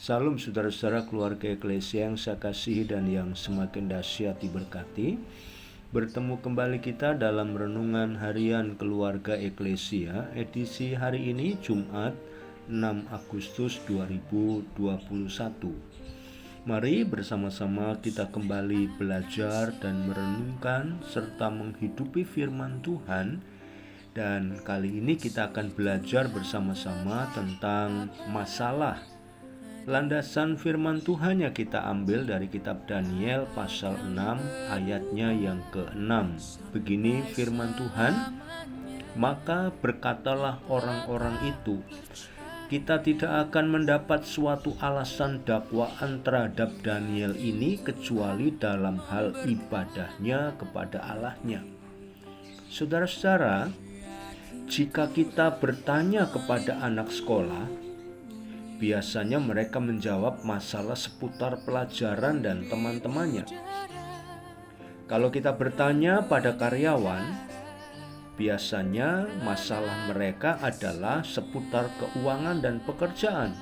Salam saudara-saudara keluarga Eklesia yang saya kasihi dan yang semakin dahsyat diberkati. Bertemu kembali kita dalam renungan harian keluarga Eklesia edisi hari ini Jumat 6 Agustus 2021. Mari bersama-sama kita kembali belajar dan merenungkan serta menghidupi firman Tuhan. Dan kali ini kita akan belajar bersama-sama tentang masalah. Landasan firman Tuhan yang kita ambil dari kitab Daniel pasal 6 ayatnya yang ke-6. Begini firman Tuhan, "Maka berkatalah orang-orang itu, kita tidak akan mendapat suatu alasan dakwaan terhadap Daniel ini kecuali dalam hal ibadahnya kepada Allahnya." Saudara-saudara, jika kita bertanya kepada anak sekolah, biasanya mereka menjawab masalah seputar pelajaran dan teman-temannya. Kalau kita bertanya pada karyawan, biasanya masalah mereka adalah seputar keuangan dan pekerjaan.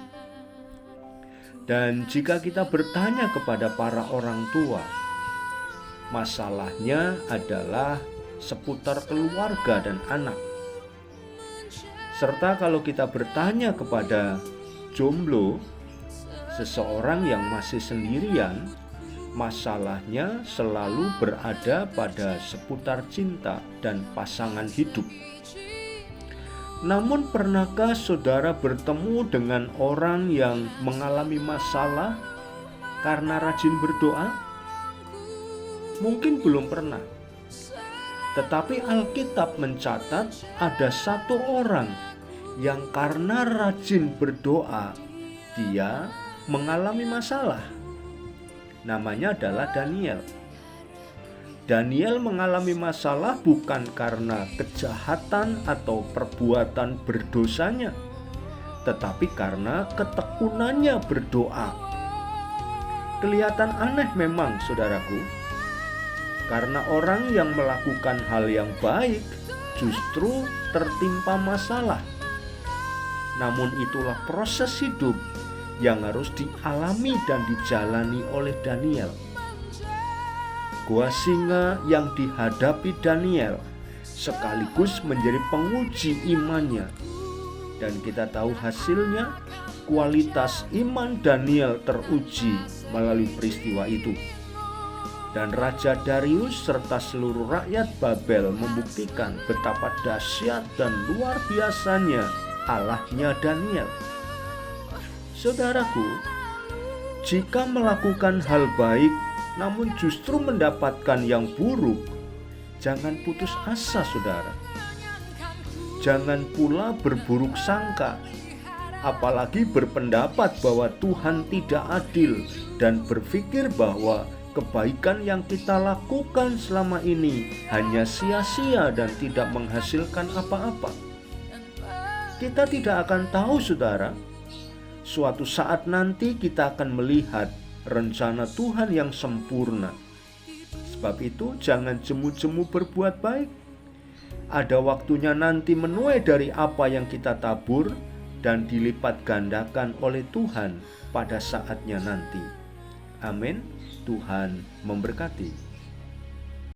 Dan jika kita bertanya kepada para orang tua, masalahnya adalah seputar keluarga dan anak. Serta kalau kita bertanya kepada jomblo, seseorang yang masih sendirian, masalahnya selalu berada pada seputar cinta dan pasangan hidup. Namun pernahkah saudara bertemu dengan orang yang mengalami masalah karena rajin berdoa? Mungkin belum pernah. Tetapi Alkitab mencatat ada satu orang yang karena rajin berdoa, dia mengalami masalah. Namanya adalah Daniel. Daniel mengalami masalah bukan karena kejahatan atau perbuatan berdosanya, tetapi karena ketekunannya berdoa. Kelihatan aneh memang, saudaraku, karena orang yang melakukan hal yang baik justru tertimpa masalah. Namun itulah proses hidup yang harus dialami dan dijalani oleh Daniel. Gua singa yang dihadapi Daniel sekaligus menjadi penguji imannya. Dan kita tahu hasilnya, kualitas iman Daniel teruji melalui peristiwa itu. Dan Raja Darius serta seluruh rakyat Babel membuktikan betapa dahsyat dan luar biasanya Allahnya Daniel. Saudaraku, jika melakukan hal baik namun justru mendapatkan yang buruk, jangan putus asa, saudara. Jangan pula berburuk sangka, apalagi berpendapat bahwa Tuhan tidak adil dan berpikir bahwa kebaikan yang kita lakukan selama ini hanya sia-sia dan tidak menghasilkan apa-apa. Kita tidak akan tahu, saudara. Suatu saat nanti kita akan melihat rencana Tuhan yang sempurna. Sebab itu jangan jemu-jemu berbuat baik. Ada waktunya nanti menuai dari apa yang kita tabur dan dilipat gandakan oleh Tuhan pada saatnya nanti. Amin. Tuhan memberkati.